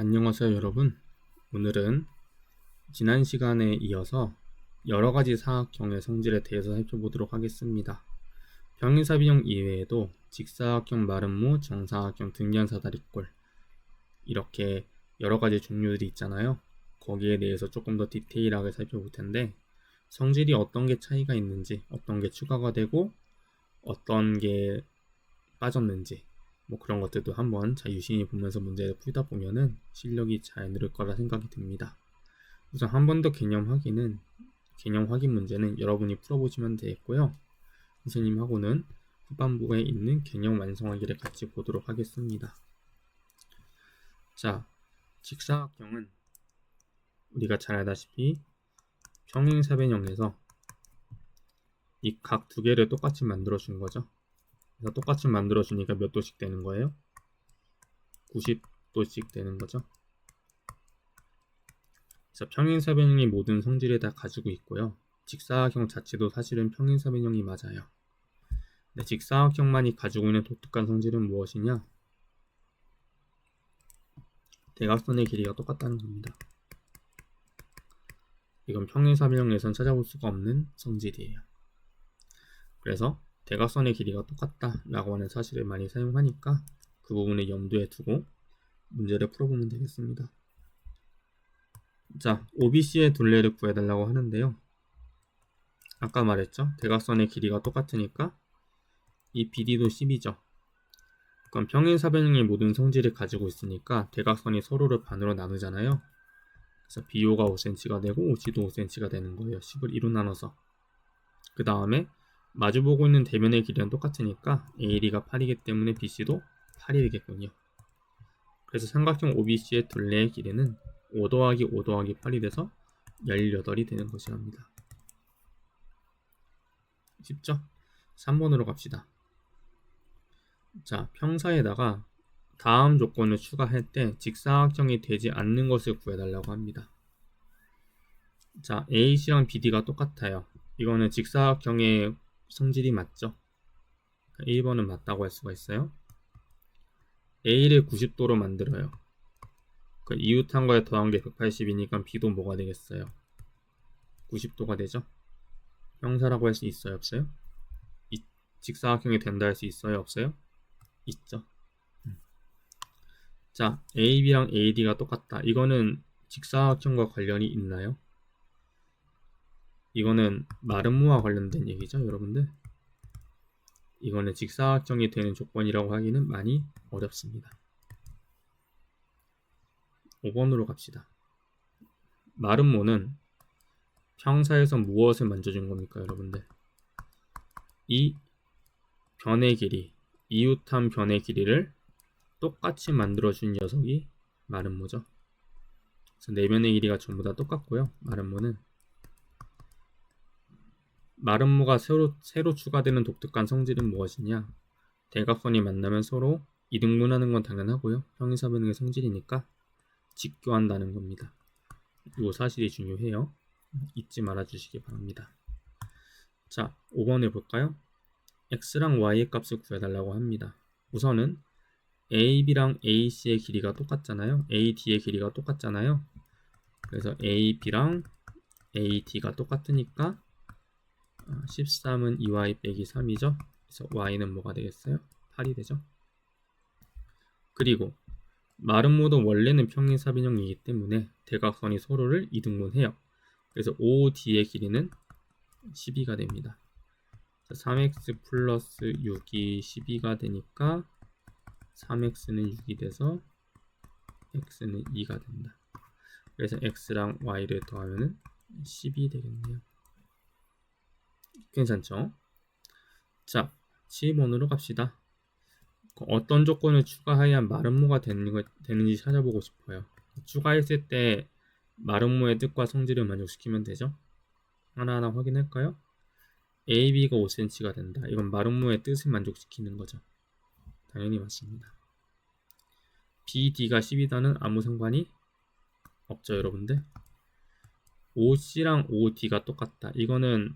안녕하세요 여러분. 오늘은 지난 시간에 이어서 여러가지 사각형의 성질에 대해서 살펴보도록 하겠습니다. 평행사변형 이외에도 직사각형, 마름모, 정사각형, 등변사다리꼴 이렇게 여러가지 종류들이 있잖아요. 거기에 대해서 조금 더 디테일하게 살펴볼 텐데, 성질이 어떤 게 차이가 있는지, 어떤 게 추가가 되고 어떤 게 빠졌는지, 뭐 그런 것들도 한번 잘 유심히 보면서 문제를 풀다 보면은 실력이 잘 늘을 거라 생각이 듭니다. 우선 한 번 더 개념 확인 문제는 여러분이 풀어보시면 되겠고요. 선생님하고는 후반부에 있는 개념 완성하기를 같이 보도록 하겠습니다. 자, 직사각형은 우리가 잘 알다시피 평행사변형에서 이 각 두 개를 똑같이 만들어 준 거죠. 그래서 똑같이 만들어 주니까 몇 도씩 되는 거예요? 90도씩 되는 거죠. 그래서 평행사변형이 모든 성질을 다 가지고 있고요. 직사각형 자체도 사실은 평행사변형이 맞아요. 근데 직사각형만이 가지고 있는 독특한 성질은 무엇이냐? 대각선의 길이가 똑같다는 겁니다. 이건 평행사변형에선 찾아볼 수가 없는 성질이에요. 그래서 대각선의 길이가 똑같다라고 하는 사실을 많이 사용하니까 그 부분을 염두에 두고 문제를 풀어보면 되겠습니다. 자, OBC의 둘레를 구해달라고 하는데요. 아까 말했죠? 대각선의 길이가 똑같으니까 이 BD도 10이죠. 그럼 평행사변형의 모든 성질을 가지고 있으니까 대각선이 서로를 반으로 나누잖아요. 그래서 BO가 5cm가 되고 OC도 5cm가 되는 거예요. 10을 2로 나눠서. 그 다음에 마주보고 있는 대면의 길이는 똑같으니까 AD가 8이기 때문에 BC도 8이 되겠군요. 그래서 삼각형 OBC의 둘레의 길이는 5 더하기 5 더하기 8이 돼서 18이 되는 것이랍니다. 쉽죠? 3번으로 갑시다. 자, 평사에다가 다음 조건을 추가할 때 직사각형이 되지 않는 것을 구해달라고 합니다. 자, AC랑 BD가 똑같아요. 이거는 직사각형의 성질이 맞죠? 1번은 맞다고 할 수가 있어요. A를 90도로 만들어요. 그 이웃한 거에 더한 게 180이니까 B도 뭐가 되겠어요? 90도가 되죠? 평사라고 할 수 있어요? 없어요? 직사각형이 된다 할 수 있어요? 없어요? 있죠. 자, AB랑 AD가 똑같다. 이거는 직사각형과 관련이 있나요? 이거는 마름모와 관련된 얘기죠, 여러분들. 이거는 직사각형이 되는 조건이라고 하기는 많이 어렵습니다. 5번으로 갑시다. 마름모는 평사에서 무엇을 만져준 겁니까, 여러분들? 이 변의 길이, 이웃한 변의 길이를 똑같이 만들어준 녀석이 마름모죠. 그래서 내면의 길이가 전부 다 똑같고요. 마름모가 새로 추가되는 독특한 성질은 무엇이냐? 대각선이 만나면 서로 이등분하는 건 당연하고요. 평행사변형의 성질이니까 직교한다는 겁니다. 이 사실이 중요해요. 잊지 말아주시기 바랍니다. 자, 5번 해볼까요? x랑 y의 값을 구해달라고 합니다. 우선은 AB랑 AC의 길이가 똑같잖아요. AD의 길이가 똑같잖아요. 그래서 AB랑 AD가 똑같으니까 13은 2y 빼기 3이죠. 그래서 y는 뭐가 되겠어요? 8이 되죠. 그리고 마름모도 원래는 평행사변형이기 때문에 대각선이 서로를 이등분해요. 그래서 OD의 길이는 12가 됩니다. 3x 플러스 6이 12가 되니까 3x는 6이 돼서 x는 2가 된다. 그래서 x랑 y를 더하면 10이 되겠네요. 괜찮죠? 자, 7번으로 갑시다. 어떤 조건을 추가해야 마름모가 되는지 찾아보고 싶어요. 추가했을 때 마름모의 뜻과 성질을 만족시키면 되죠. 하나하나 확인할까요? AB가 5cm가 된다. 이건 마름모의 뜻을 만족시키는 거죠. 당연히 맞습니다. BD가 10이다는 아무 상관이 없죠, 여러분들. OC랑 OD가 똑같다. 이거는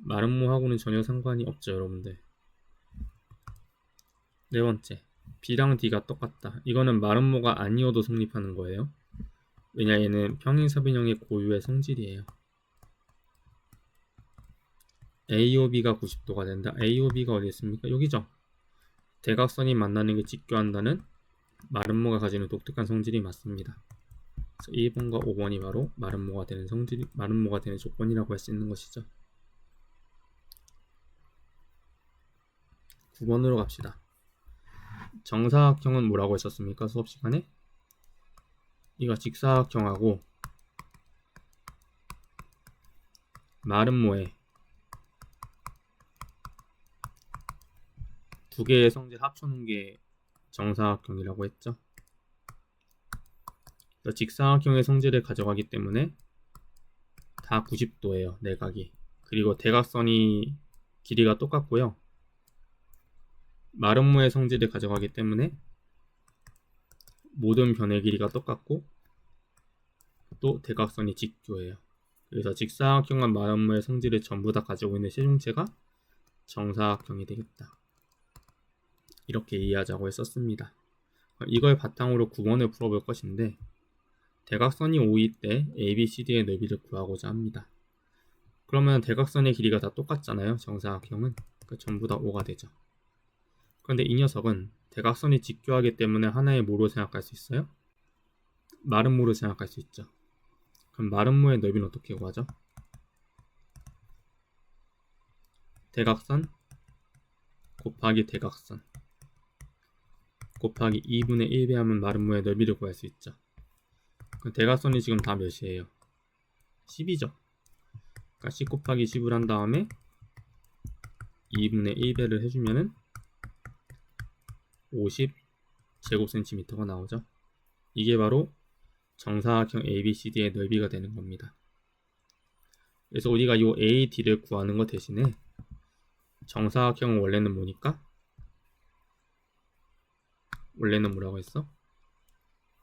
마름모하고는 전혀 상관이 없죠, 여러분들. 네 번째, B랑 D가 똑같다. 이거는 마름모가 아니어도 성립하는 거예요. 왜냐 얘는 평행사변형의 고유의 성질이에요. AOB가 90도가 된다. AOB가 어디 있습니까? 여기죠. 대각선이 만나는 게 직교한다는 마름모가 가지는 독특한 성질이 맞습니다. 그래서 1번과 5번이 바로 마름모가 되는 조건이라고 할 수 있는 것이죠. 9번으로 갑시다. 정사각형은 뭐라고 했었습니까? 수업 시간에? 이거 직사각형하고 마름모의 두 개의 성질 합쳐놓은 게 정사각형이라고 했죠. 직사각형의 성질을 가져가기 때문에 다 90도예요. 내각이. 그리고 대각선이 길이가 똑같고요. 마름모의 성질을 가져가기 때문에 모든 변의 길이가 똑같고 또 대각선이 직교예요. 그래서 직사각형과 마름모의 성질을 전부 다 가지고 있는 세종체가 정사각형이 되겠다. 이렇게 이해하자고 했었습니다. 이걸 바탕으로 9번을 풀어볼 것인데 대각선이 5일 때 ABCD의 넓이를 구하고자 합니다. 그러면 대각선의 길이가 다 똑같잖아요. 정사각형은. 그러니까 전부 다 5가 되죠. 그런데 이 녀석은 대각선이 직교하기 때문에 하나의 모로 생각할 수 있어요? 마름모로 생각할 수 있죠. 그럼 마름모의 넓이는 어떻게 구하죠? 대각선 곱하기 대각선 곱하기 2분의 1배 하면 마름모의 넓이를 구할 수 있죠. 그럼 대각선이 지금 다 몇이에요? 10이죠. 그러니까 10 곱하기 10을 한 다음에 2분의 1배를 해주면은 50 제곱센티미터가 나오죠. 이게 바로 정사각형 ABCD의 넓이가 되는 겁니다. 그래서 우리가 이 AD를 구하는 것 대신에 정사각형은 원래는 뭐니까? 원래는 뭐라고 했어?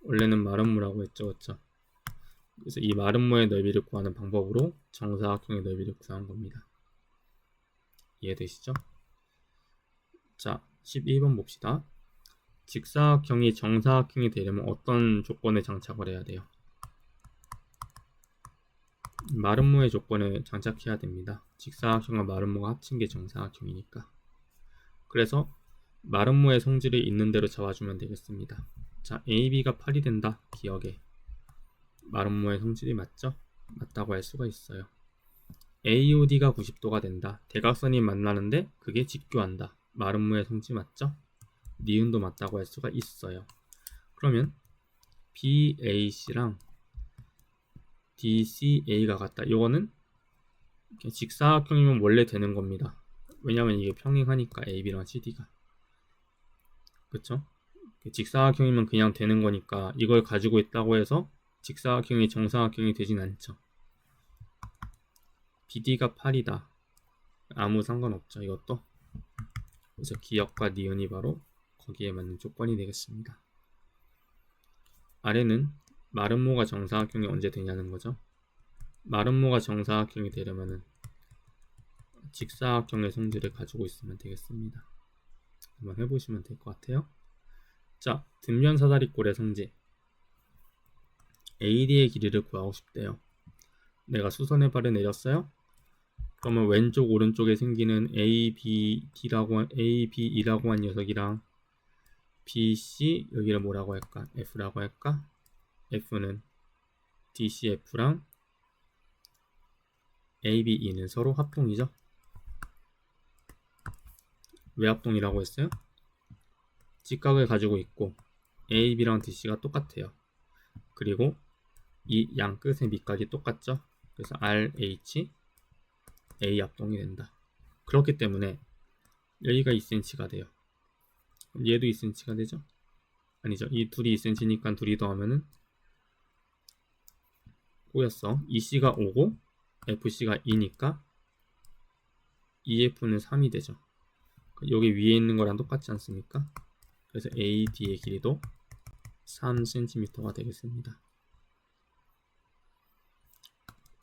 원래는 마름모라고 했죠. 그렇죠? 그래서 이 마름모의 넓이를 구하는 방법으로 정사각형의 넓이를 구한 겁니다. 이해되시죠? 자, 11번 봅시다. 직사각형이 정사각형이 되려면 어떤 조건에 장착을 해야 돼요? 마름모의 조건을 장착해야 됩니다. 직사각형과 마름모가 합친 게 정사각형이니까. 그래서 마름모의 성질을 있는 대로 잡아주면 되겠습니다. 자, AB가 8이 된다. 기억에. 마름모의 성질이 맞죠? 맞다고 할 수가 있어요. AOD가 90도가 된다. 대각선이 만나는데 그게 직교한다. 마름모의 성질 맞죠? 니은도 맞다고 할 수가 있어요. 그러면 BAC랑 DCA가 같다. 이거는 직사각형이면 원래 되는 겁니다. 왜냐면 이게 평행하니까 AB랑 CD가. 그쵸? 직사각형이면 그냥 되는 거니까 이걸 가지고 있다고 해서 직사각형이 정사각형이 되진 않죠. BD가 8이다. 아무 상관없죠. 이것도. 그래서 기역과 니은이 바로 거기에 맞는 조건이 되겠습니다. 아래는 마름모가 정사각형이 언제 되냐는 거죠. 마름모가 정사각형이 되려면은 직사각형의 성질을 가지고 있으면 되겠습니다. 한번 해보시면 될 것 같아요. 자, 뒷면 사다리꼴의 성질 AD의 길이를 구하고 싶대요. 내가 수선의 발을 내렸어요. 그러면 왼쪽 오른쪽에 생기는 ABE라고 한 녀석이랑 BC 여기를 뭐라고 할까? F라고 할까? F는 DCF랑 ABE는 서로 합동이죠. 왜 합동이라고 했어요? 직각을 가지고 있고 AB랑 DC가 똑같아요. 그리고 이 양 끝의 밑각이 똑같죠. 그래서 RH A 합동이 된다. 그렇기 때문에 여기가 2cm가 돼요. 얘도 2cm가 되죠? 아니죠. 이 둘이 2cm니까 둘이 더하면은 꼬였어. EC가 5고 FC가 2니까 EF는 3이 되죠. 여기 위에 있는 거랑 똑같지 않습니까? 그래서 AD의 길이도 3cm가 되겠습니다.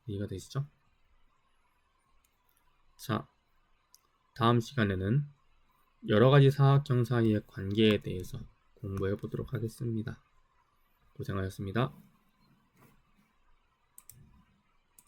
이해가 되시죠? 자, 다음 시간에는 여러 가지 사각형 사이의 관계에 대해서 공부해 보도록 하겠습니다. 고생하셨습니다.